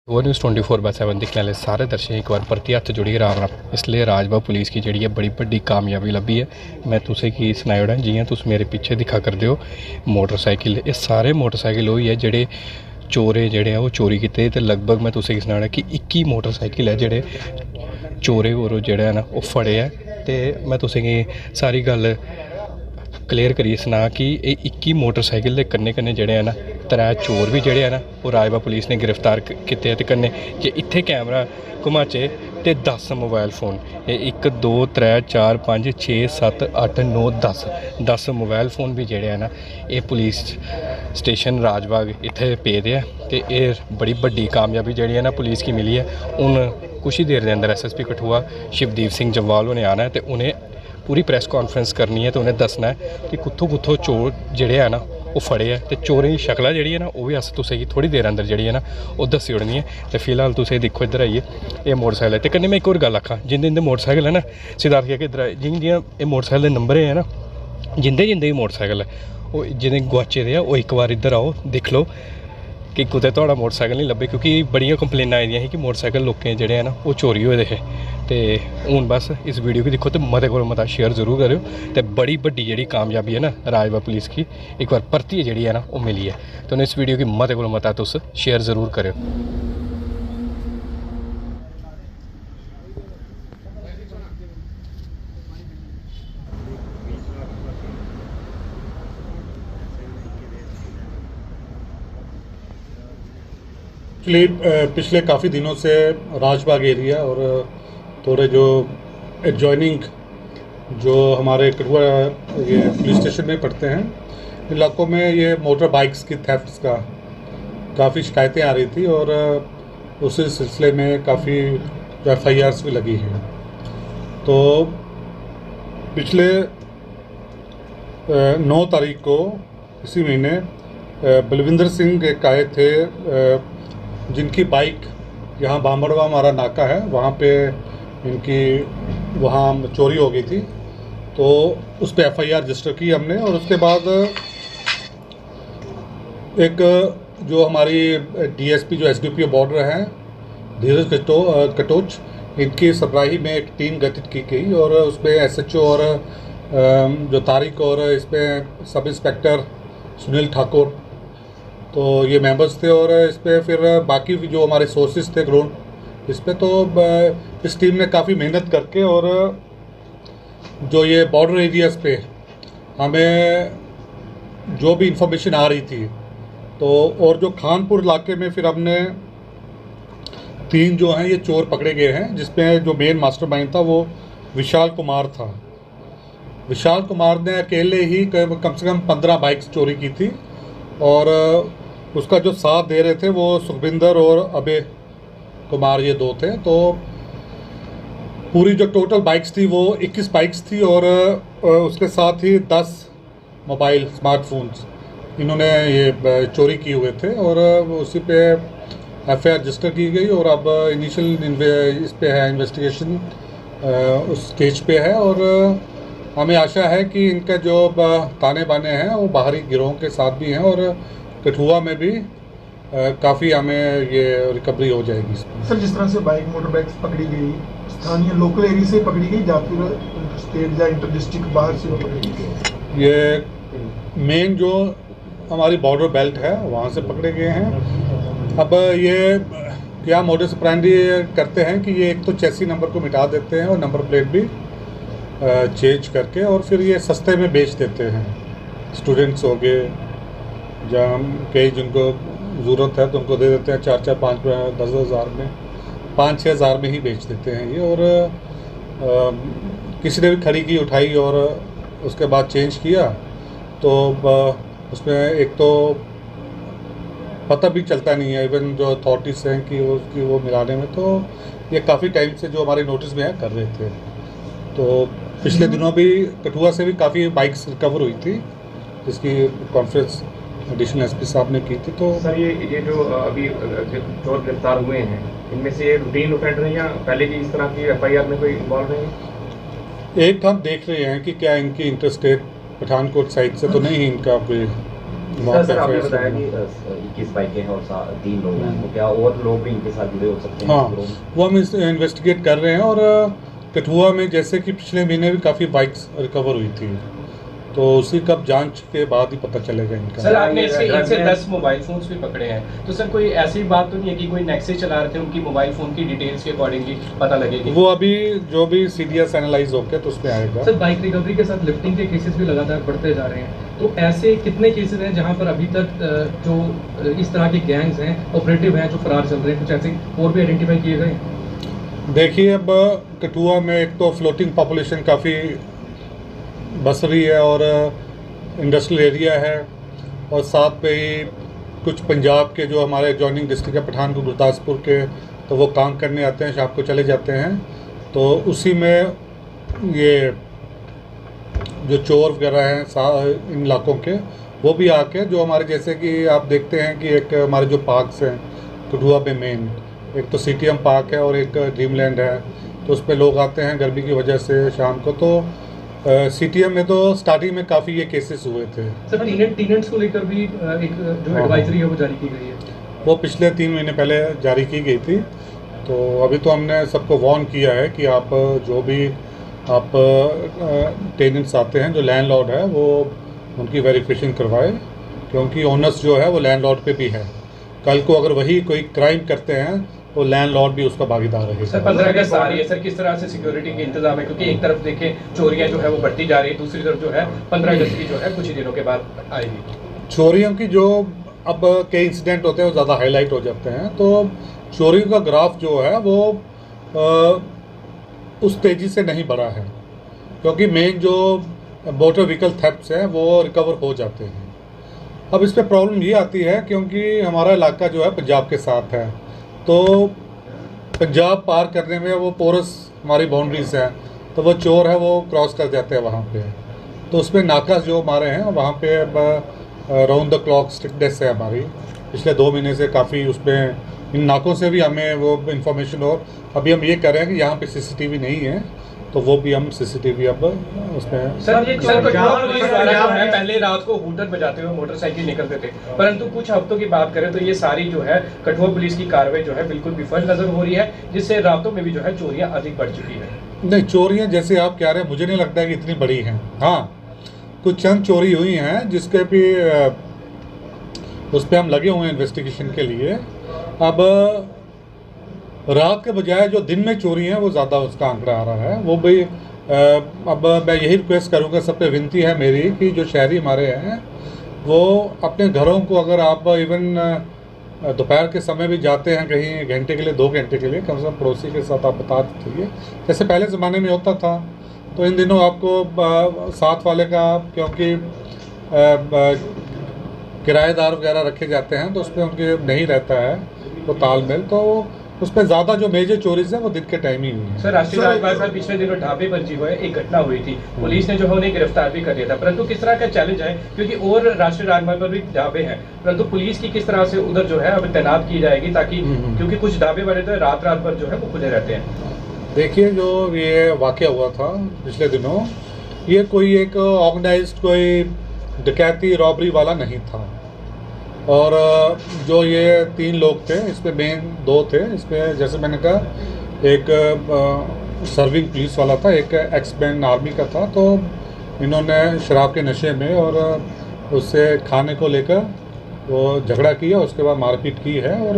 वो न्यूज़ 24/7 दिखने वाले सारे दर्शक एक बार परतियै हत्थ जोड़ियै राम राम। इसलिए राजबाग पुलिस की जेह्ड़ी बड़ी बड्डी कामयाबी लब्भी है। मैं तुसें गी सनाई ओड़ां, जियां तुस मेरे पिच्छे दिक्खा करदे हो मोटरसाइकिल, एह् सारे मोटरसाइकिल ओही है जेह्ड़े चोरें जेह्ड़े ओह् चोरी कीते। ते लगभग मैं तुसें गी सनाना कि 21 मोटरसाइकिल है जेह्ड़े चोरें होर जेह्ड़े न ओह् फड़े ऐ। ते मैं तुसें गी सारी गल्ल क्लियर करियै सनां कि एह् 21 मोटरसाइकिल दे कन्नै कन्नै जेह्ड़े हैन 3 चोर भी जेह्ड़े हैन ओह् राजबाग पुलिस ने गिरफ्तार कीते। ते कन्नै जे इत्थै कैमरा घुमाचे ते 10 मोबाइल फ़ोन, एह् 1 2 3 4 5 6 7 8 9 10 मोबाइल फ़ोन भी जेह्ड़े हैन एह् पुलिस स्टेशन राजबाग इत्थै पेदे ऐ। ते एह् बड़ी बड्डी कामयाबी जेह्ड़ी है ना पुलिस गी मिली है। हून कुछ ही देर दे अंदर SSP कठुआ शिवदीप सिंह जम्वाल होरें आना है ते उ'नें पूरी प्रेस कॉन्फ्रेंस करनी है ते उ'नें दस्सना है कि कुत्थों चोर जेह्ड़े है ना ओह् फड़े ऐ। ते चोरें दी शक्लां जेह्ड़ी है ना ओह् बी अस तुसें गी थोड़ी देर अंदर जेह्ड़ी है ना ओह् दस्सी ओड़नी है। ते फिलहाल तुसें दिक्खो इद्धर आइए एह् मोटरसाइकिल है। ते कन्नै मैं इक होर गल्ल आखां, जिंदे जिंदे मोटरसाइकिल है ना सिद्धार्थ के इद्धर जियां जियां एह् मोटरसाइकिल दे नंबर है ना, जिंदे जिंदे बी मोटरसाइकिल है ओह् जिनें गोआचे दे ओह् इक बार इद्धर आओ, दिक्ख लो कि कुतै थुआढ़ा मोटरसाइकिल नहीं लब्भे, क्योंकि बड़ियां कंप्लेनां आई दियां ही कि मोटरसाइकिल लोकें जेह्ड़े है ना ओह् चोरी होए दे हे। ते हून बस इस वीडियो गी दिक्खो ते मते कोला मता शेयर जरूर करेओ। ते बड़ी बड्डी जेह्ड़ी कामयाबी है ना राजबाग पुलिस गी इक बार परतियै जेह्ड़ी है ना ओह् मिली है। ते हून इस वीडियो गी मते कोला मता तुस शेयर जरूर करेओ। एक्चुअली पिछले काफ़ी दिनों से राजबाग एरिया और थोड़े जो एडजॉइनिंग जो हमारे कठुआ ये पुलिस स्टेशन में पड़ते हैं इलाकों में ये मोटर बाइक्स की थेफ्ट्स का काफ़ी शिकायतें आ रही थी और उसी सिलसिले में काफ़ी FIRs भी लगी हैं। तो पिछले 9 तारीख को इसी महीने बलविंदर सिंह एक आए थे जिनकी बाइक यहाँ बामड़वा हमारा नाका है वहाँ पे इनकी वहाँ चोरी हो गई थी। तो उस पर FIR रजिस्टर की हमने और उसके बाद एक जो हमारी DSP जो SDPO बॉर्डर हैं धीरज कटोच, इनकी सरबराही में एक टीम गठित की गई और उसमें SHO और जो तारिक और इसमें सब इंस्पेक्टर सुनील ठाकुर, तो ये मेंबर्स थे। और इस पर फिर बाकी जो हमारे सोर्सेज थे ग्राउंड इस पर, तो इस टीम ने काफ़ी मेहनत करके और जो ये बॉर्डर एरियाज़ पे हमें जो भी इंफॉर्मेशन आ रही थी तो, और जो खानपुर इलाके में फिर हमने 3 जो हैं ये चोर पकड़े गए हैं, जिसमें जो मेन मास्टरमाइंड था वो विशाल कुमार था। विशाल कुमार ने अकेले ही कम से कम 15 बाइक्स चोरी की थी और उसका जो साथ दे रहे थे वो सुखविंदर और अभय कुमार, ये 2 थे। तो पूरी जो टोटल बाइक्स थी वो 21 बाइक्स थी और उसके साथ ही 10 मोबाइल स्मार्टफोन्स इन्होंने ये चोरी किए हुए थे और उसी पे FIR रजिस्टर की गई। और अब इनिशियल इस पे है इन्वेस्टिगेशन उस स्टेज पे है और हमें आशा है कि इनका जो ताने बाने हैं वो बाहरी गिरोह के साथ भी हैं और कठुआ में भी काफ़ी हमें ये रिकवरी हो जाएगी। सर, जिस तरह से बाइक मोटर बाइक्स पकड़ी गई स्थानीय लोकल एरिया से पकड़ी गई या फिर स्टेट या इंटर डिस्ट्रिक्ट बाहर से पकड़ी गई? ये मेन जो हमारी बॉर्डर बेल्ट है वहाँ से पकड़े गए हैं। अब ये क्या मोडस ऑपरेंडी करते हैं कि ये एक तो चेसी नंबर को मिटा देते हैं और नंबर प्लेट भी चेंज करके और फिर ये सस्ते में बेच देते हैं। स्टूडेंट्स हो गए जहाँ कई जिनको ज़रूरत है तो उनको दे देते हैं 4-4, 5-10 हज़ार में, 5-6 हज़ार में ही बेच देते हैं ये। और किसी ने भी खड़ी की उठाई और उसके बाद चेंज किया तो उसमें एक तो पता भी चलता नहीं है इवन जो अथॉरिटीज़ हैं कि उसकी वो मिलाने में। तो ये काफ़ी टाइम से जो हमारे नोटिस में है कर रहे थे। तो पिछले दिनों भी कठुआ से भी काफ़ी बाइक्स रिकवर हुई थी जिसकी कॉन्फ्रेंस एडिशनल SP साहब ने की थी। तो सर ये जो अभी चोर गिरफ्तार हुए हैं इनमें से रूटीन ऑफेंडर हैं या पहले भी इस तरह की FIR में कोई इन्वॉल्व है? एक हम देख रहे हैं कि क्या इनकी इंटरस्टेट पठानकोट साइड से तो नहीं इनका कोई वहाँ सर आपने पे बताया कि 21 बाइकें हैं और 3 लोग हैं, तो क्या और लोग भी इनके साथ जुड़े हो सकते हैं? हाँ, वो हम इन्वेस्टिगेट कर रहे हैं। और कठुआ में जैसे कि पिछले महीने भी काफ़ी बाइक्स रिकवर हुई थी, तो उसी कब जांच के बाद ही पता चलेगा इनका। सर आपने इनसे 10 मोबाइल फ़ोन्स भी पकड़े हैं, तो सर कोई ऐसी बात तो नहीं है कि कोई नेक्सस चला रहे थे, उनकी मोबाइल फ़ोन की डिटेल्स के अकॉर्डिंगली पता लगेगी? वो अभी जो भी सीडीएस एनालाइज होकर तो उसमें आएगा। सर बाइक रिकवरी के साथ लिफ्टिंग के केसेस भी लगातार बढ़ते जा रहे हैं, तो ऐसे कितने केसेस हैं जहां पर अभी तक जो इस तरह के गैंग्स हैं, ऑपरेटिव हैं जो फरार चल रहे हैं, कुछ ऐसे और भी आइडेंटिफाई किए गए? देखिए, अब कठुआ में एक तो फ्लोटिंग पॉपुलेशन काफ़ी बस रही है और इंडस्ट्रियल एरिया है, और साथ पे ही कुछ पंजाब के जो हमारे जॉइनिंग डिस्ट्रिक्ट है पठानकोट गुरदासपुर के, तो वो काम करने आते हैं, शाम को चले जाते हैं। तो उसी में ये जो चोर वगैरह हैं इन इलाकों के, वो भी आके जो हमारे जैसे कि आप देखते हैं कि एक हमारे जो पार्क्स हैं कठुआ में मेन, एक तो सीटीएम पार्क है और एक ड्रीमलैंड है, तो उस पर लोग आते हैं गर्मी की वजह से शाम को। तो सीटीएम में तो स्टार्टिंग में काफ़ी ये केसेस हुए थे। सर टेनेंट्स को लेकर भी एक जो एडवाइजरी है वो जारी की गई है, वो पिछले 3 महीने पहले जारी की गई थी। तो अभी तो हमने सबको वार्न किया है कि आप जो भी आप टेनेंट्स आते हैं, जो लैंडलॉर्ड है, वो उनकी वेरिफिकेशन करवाए, क्योंकि ओनर्स जो है वो लैंडलॉर्ड पे भी है। कल को अगर वही कोई क्राइम करते हैं तो लैंडलॉर्ड भी उसका भागीदार रहेगा। सर 15 अगस्त आ रही है, सर किस तरह से सिक्योरिटी के इंतजाम है? क्योंकि एक तरफ देखें चोरियां जो है वो बढ़ती जा रही है, दूसरी तरफ जो है 15 अगस्त की जो है कुछ ही दिनों के बाद आएगी। चोरियों की जो अब कई इंसिडेंट होते हैं वो ज़्यादा हाईलाइट हो जाते हैं, तो चोरियों का ग्राफ जो है वो उस तेज़ी से नहीं बढ़ा है, क्योंकि मेन जो मोटर व्हीकल थेफ्ट्स हैं वो रिकवर हो जाते हैं। अब इस पर प्रॉब्लम ये आती है क्योंकि हमारा इलाका जो है पंजाब के साथ है, तो पंजाब पार करने में वो पोरस हमारी बाउंड्रीज हैं, तो वो चोर है वो क्रॉस कर जाते हैं वहाँ पे। तो उसमें नाका जो हमारे हैं वहाँ पे राउंड द क्लॉक स्ट्रिक्टनेस है हमारी, पिछले 2 महीने से काफ़ी उसमें इन नाकों से भी हमें वो इन्फॉर्मेशन। और अभी हम ये कर रहे हैं कि यहाँ पे सीसीटीवी नहीं है, तो वो भी हम सीसीटीवी अब उसमें। सर कठुआ पुलिस वाला जो है पहले रात को हूटर बजाते हुए मोटरसाइकिल निकलते थे, परंतु कुछ हफ्तों की बात करें तो ये सारी जो है कठुआ पुलिस की कार्रवाई जो है बिल्कुल विफल नजर हो रही है, जिससे रातों में भी जो है चोरियां अधिक बढ़ चुकी है। नहीं, चोरियां जैसे आप कह रहे हैं मुझे नहीं लगता कि इतनी बड़ी हैं। हाँ, कुछ चंद चोरी हुई हैं जिसके भी उस पर हम लगे हुए हैं इन्वेस्टिगेशन के लिए। अब रात के बजाय जो दिन में चोरी हैं वो ज़्यादा उसका आंकड़ा आ रहा है, वो भी अब मैं यही रिक्वेस्ट करूँगा, सब पे विनती है मेरी कि जो शहरी हमारे हैं वो अपने घरों को, अगर आप इवन दोपहर के समय भी जाते हैं कहीं घंटे के लिए 2 घंटे के लिए, कम से कम पड़ोसी के साथ आप बता दीजिए, जैसे पहले ज़माने में होता था। तो इन दिनों आपको साथ वाले का, क्योंकि किराएदार वगैरह रखे जाते हैं तो उसमें उनके नहीं रहता है वो तालमेल, तो उस पर ज़्यादा जो मेजर चोरीज है वो दिन के टाइम ही हुई है। सर राष्ट्रीय राजमार्ग पर पिछले दिनों ढाबे पर जी हुआ एक घटना हुई थी, पुलिस ने जो है उन्हें गिरफ्तार भी कर लिया था, परंतु किस तरह का चैलेंज है, क्योंकि और राष्ट्रीय राजमार्ग पर भी ढाबे हैं, परंतु पुलिस की किस तरह से उधर जो है अब तैनात की जाएगी, ताकि क्योंकि कुछ ढाबे वाले तो रात भर जो है वो खुले रहते हैं। देखिए, जो ये वाक़या हुआ था पिछले दिनों, ये कोई एक ऑर्गेनाइज्ड कोई डकैती रॉबरी वाला नहीं था, और जो ये 3 लोग थे, इसमें मेन 2 थे। इसमें जैसे मैंने कहा, एक सर्विंग पुलिस वाला था, एक एक्स-मैन आर्मी का था। तो इन्होंने शराब के नशे में और उससे खाने को लेकर वो झगड़ा किया, उसके बाद मारपीट की है, और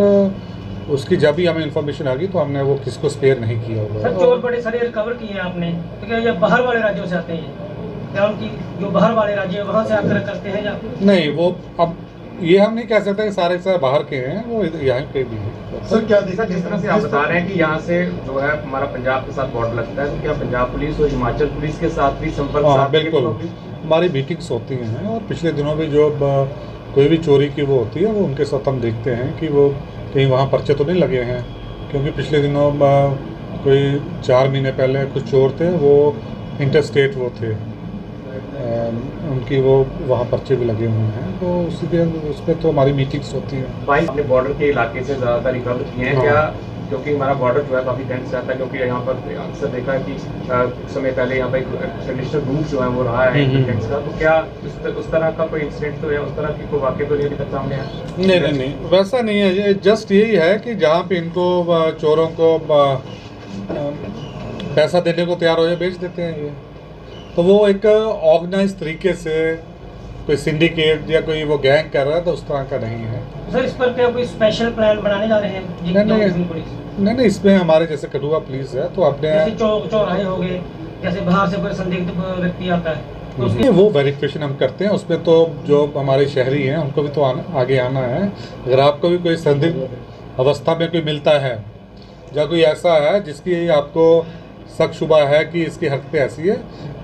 उसकी जब भी हमें इन्फॉर्मेशन आ गई तो हमने वो किसको स्पेयर नहीं किया हुआ। सर चोर बड़े सारे रिकवर किए हैं आपने, तो क्या ये बाहर वाले राज्यों से आते हैं, या उनकी जो बाहर वाले राज्य है वहाँ से आकर करते हैं, या नहीं? वो अब ये हम नहीं कह सकते कि सारे बाहर के हैं, वो यहाँ पे भी हैं। सर क्या देखा, जिस तरह से आप बता रहे हैं कि यहाँ से जो है हमारा पंजाब के साथ बॉर्डर लगता है, तो क्या पंजाब पुलिस और हिमाचल पुलिस के साथ भी संपर्क? हाँ बिल्कुल, हमारी मीटिंग्स होती हैं, और पिछले दिनों भी जो कोई भी चोरी की वो होती है वो उनके साथ हम देखते हैं कि वो कहीं वहाँ पर्चे तो नहीं लगे हैं, क्योंकि पिछले दिनों कोई 4 महीने पहले कुछ चोर थे, वो इंटरस्टेट वो थे, उनकी वो वहाँ पर्चे भी लगे हुए हैं, तो उस पर तो हमारी मीटिंग्स होती हैं। बाइक अपने बॉर्डर के इलाके से ज़्यादातर रिकवर किए हैं, क्या क्योंकि हमारा बॉर्डर जो है काफ़ी टेंस रहता है, क्योंकि यहाँ पर अक्सर देखा है कि कुछ समय पहले यहाँ पर एक ट्रेडिशनल रूट जो है वो रहा है टेंस का, तो क्या उस तरह का कोई इंसिडेंट तो या उस तरह की कोई वाक़या तो नहीं अभी तक सामने आया? नहीं वैसा नहीं है। ये जस्ट यही है कि जहाँ पे इनको चोरों को पैसा देने को तैयार हो जाए बेच देते हैं ये। तो वो एक ऑर्गेनाइज तरीके से कोई सिंडिकेट या कोई वो गैंग कर रहा है, तो उस तरह का नहीं है। सर इस पर क्या कोई स्पेशल प्लान बनाने जा रहे हैं? नहीं, इसमें हमारे जैसे कठुआ पुलिस है तो अपने चौराहे हो गए, जैसे बाहर से कोई संदिग्ध व्यक्ति आता है तो उसकी वो वेरिफिकेशन हम करते हैं। उसमें तो जो हमारे शहरी हैं उनको भी तो आगे आना है। अगर आपको भी कोई संदिग्ध अवस्था में कोई मिलता है या कोई ऐसा है जिसकी आपको शक शुबा है कि इसकी हरकतें ऐसी है,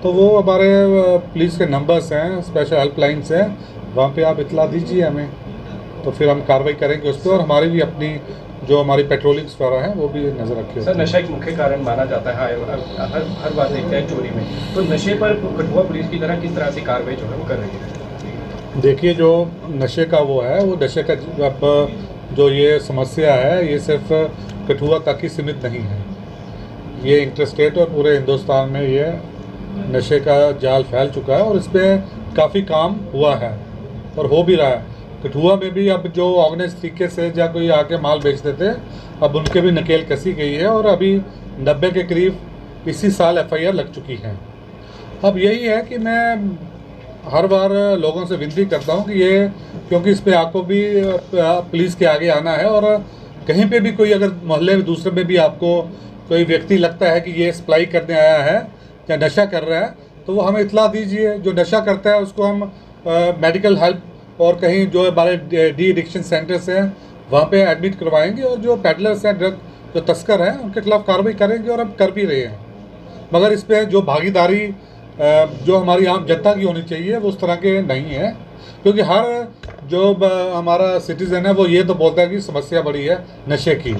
तो वो हमारे पुलिस के नंबर्स हैं, स्पेशल हेल्पलाइंस हैं, वहाँ पे आप इतला दीजिए हमें, तो फिर हम कार्रवाई करेंगे उस पर। और हमारी भी अपनी जो हमारी पेट्रोलिंग स्क्वाड है वो भी नज़र रखे। सर नशा एक मुख्य कारण माना जाता है, हर बार देखते हैं चोरी में, तो नशे पर कठुआ पुलिस की तरह किस तरह से कार्रवाई जो है वो कर रही है? देखिए, जो नशे का वो है, वो नशे का अब जो ये समस्या है ये सिर्फ कठुआ तक ही सीमित नहीं है। ये इंटरस्टेट और पूरे हिंदुस्तान में ये नशे का जाल फैल चुका है और इस पर काफ़ी काम हुआ है और हो भी रहा है। कठुआ में भी अब जो ऑर्गेनाइज तरीके से या कोई आके माल बेचते थे, अब उनके भी नकेल कसी गई है और अभी 90 के करीब इसी साल FIR लग चुकी है। अब यही है कि मैं हर बार लोगों से विनती करता हूं कि ये, क्योंकि इस पर आपको भी पुलिस के आगे आना है और कहीं पे भी कोई अगर मोहल्ले में दूसरे में भी आपको कोई व्यक्ति लगता है कि ये सप्लाई करने आया है या नशा कर रहा है, तो वो हमें इतला दीजिए। जो नशा करता है उसको हम मेडिकल हेल्प और कहीं जो हमारे डी एडिक्शन सेंटर्स हैं वहाँ पे एडमिट करवाएंगे और जो पेडलर्स हैं, ड्रग जो तस्कर हैं, उनके खिलाफ कार्रवाई करेंगे और हम कर भी रहे हैं। मगर इस पर जो भागीदारी जो हमारी आम जनता की होनी चाहिए वो उस तरह के नहीं है, क्योंकि हर जो हमारा सिटीज़न है वो ये तो बोलता है कि समस्या बड़ी है नशे की,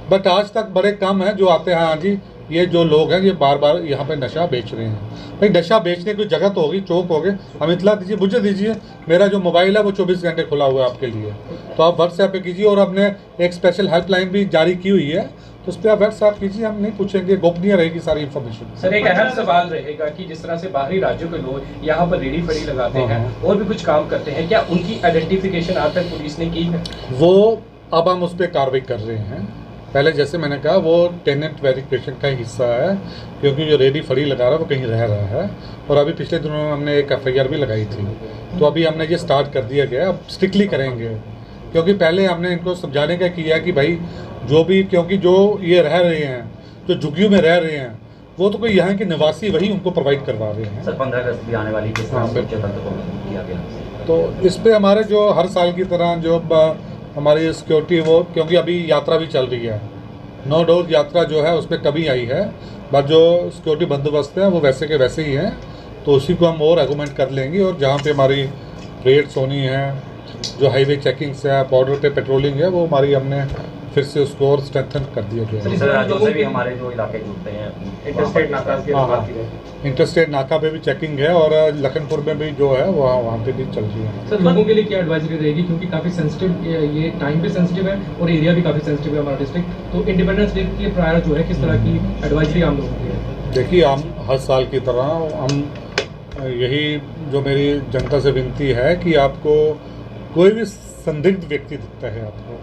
बट आज तक बड़े कम हैं जो आते हैं हाँ जी ये जो लोग हैं ये बार बार यहाँ पे नशा बेच रहे हैं। भाई नशा बेचने की जगह तो होगी, चौक होगी, हम इतला दीजिए, मुझे दीजिए। मेरा जो मोबाइल है वो 24 घंटे खुला हुआ है आपके लिए, तो आप व्हाट्सएप पे कीजिए और हमने एक स्पेशल हेल्पलाइन भी जारी की हुई है, तो उस पर आप व्हाट्सएप कीजिए, हम नहीं पूछेंगे, गोपनीय रहेगी सारी इन्फॉर्मेशन। सर एक अहम सवाल रहेगा कि जिस तरह से बाहरी राज्यों के लोग यहाँ पर रेडी फड़ी लगाते हैं और भी कुछ काम करते हैं, क्या उनकी आइडेंटिफिकेशन आज तक पुलिस ने की है? वो अब हम उस पर कार्रवाई कर रहे हैं। पहले जैसे मैंने कहा वो टेनेंट वेरिफिकेशन का हिस्सा है, क्योंकि जो रेडी फड़ी लगा रहा है वो कहीं रह रहा है। और अभी पिछले दिनों हमने एक FIR भी लगाई थी, तो अभी हमने ये स्टार्ट कर दिया गया, अब स्ट्रिक्टली करेंगे। क्योंकि पहले हमने इनको समझाने का किया कि भाई जो भी, क्योंकि जो ये रह रहे हैं, जो झुग्गियों में रह रहे हैं, वो तो कोई यहाँ के निवासी वही उनको प्रोवाइड करवा रहे हैं। सर 15 अगस्त भी आने वाली, किस तरह से किया गया? तो इस पर हमारे जो हर साल की तरह जो हमारी सिक्योरिटी वो, क्योंकि अभी यात्रा भी चल रही है, नो डाउट यात्रा जो है उसमें कमी आई है, बट जो सिक्योरिटी बंदोबस्त है वो वैसे के वैसे ही हैं, तो उसी को हम और एगुमेंट कर लेंगे। और जहाँ पे हमारी रेड्स होनी है, जो हाईवे चेकिंग्स है, बॉर्डर पे पेट्रोलिंग है, वो हमारी हमने फिर से उसको और स्ट्रेंथन कर दिया गया। सर राज्यों से भी हमारे जो इलाके जुड़ते हैं, इंटरस्टेट नाका की बात की जाए, इंटरस्टेट नाका पे भी चेकिंग है और लखनपुर में भी जो है वहाँ पे भी चल रही है। सर लोगों के लिए क्या एडवाइजरी रहेगी, क्योंकि काफ़ी सेंसिटिव ये टाइम भी सेंसिटिव है और एरिया भी काफ़ी सेंसिटिव है हमारा डिस्ट्रिक्ट, तो इंडिपेंडेंस डे के प्रायर जो है किस तरह की एडवाइजरी आम लोगों की है? देखिए, हम हर साल की तरह हम यही जो मेरी जनता से विनती है कि आपको कोई भी संदिग्ध व्यक्ति दिखता है आपको,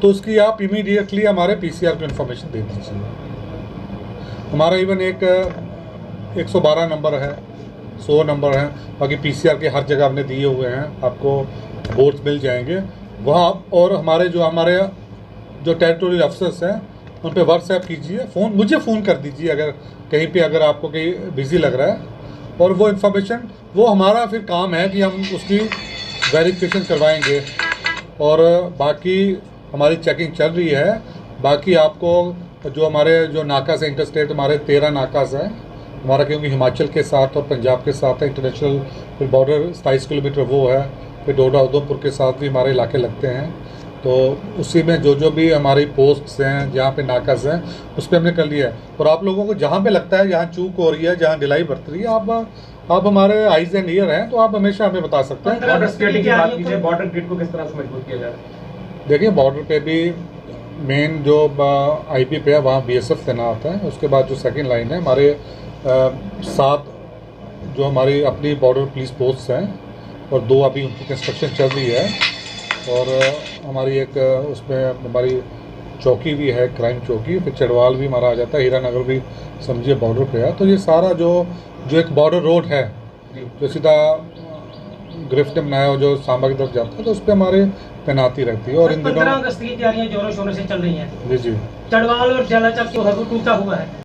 तो उसकी आप इमीडिएटली हमारे PCR को इन्फॉर्मेशन दे दीजिए। हमारा इवन एक 112 नंबर है, 100 नंबर है, बाकी PCR के हर जगह हमने दिए हुए हैं, आपको बोर्ड्स मिल जाएंगे वहाँ। और हमारे जो टेरिटोरियल अफसर्स हैं उन पर व्हाट्सएप कीजिए, मुझे फ़ोन कर दीजिए अगर कहीं पे अगर आपको कहीं बिज़ी लग रहा है, और वो इन्फॉर्मेशन वो हमारा फिर काम है कि हम उसकी वेरिफिकेशन करवाएंगे। और बाकी हमारी चेकिंग चल रही है। बाकी आपको जो हमारे जो नाका से इंटरस्टेट हमारे 13 नाकास हैं हमारा, क्योंकि हिमाचल के साथ और पंजाब के साथ है इंटरनेशनल, फिर बॉर्डर 27 किलोमीटर वो है, फिर डोडा उधमपुर के साथ भी हमारे इलाके लगते हैं, तो उसी में जो भी हमारी पोस्ट्स हैं जहाँ पे नाकास हैं उस पर हमने कर लिया है। और आप लोगों को जहाँ पे लगता है जहाँ चूक हो रही है, जहाँ ढिलाई बरत रही है, आप हमारे आइज एंड ईयर हैं, तो आप हमेशा हमें बता सकते हैं। बॉर्डर सिक्योरिटी की बात कीजिए, बॉर्डर ग्रिड को किस तरह से मजबूत किया जा रहा है? देखिए, बॉर्डर पे भी मेन जो आईपी पे है वहाँ बीएसएफ तैनात है। उसके बाद जो सेकंड लाइन है हमारे 7 जो हमारी अपनी बॉर्डर पुलिस पोस्ट हैं और 2 अभी उनकी कंस्ट्रक्शन चल रही है और हमारी एक उसमें हमारी चौकी भी है, क्राइम चौकी, फिर चढ़वाल भी हमारा आ जाता है, हीरानगर भी समझिए बॉर्डर पे है। तो ये सारा जो एक बॉर्डर रोड है जो सीधा गिरफ्त ने बनाया और जो सांबा की तरफ जाता है तो उस पर हमारे तैनाती रहती है। और इन दिनों 15 अगस्त की तैयारियां जोरों शोरों से चल रही हैं। जी जी चढ़वाल और जलाचक जो है वो टूटा हुआ है।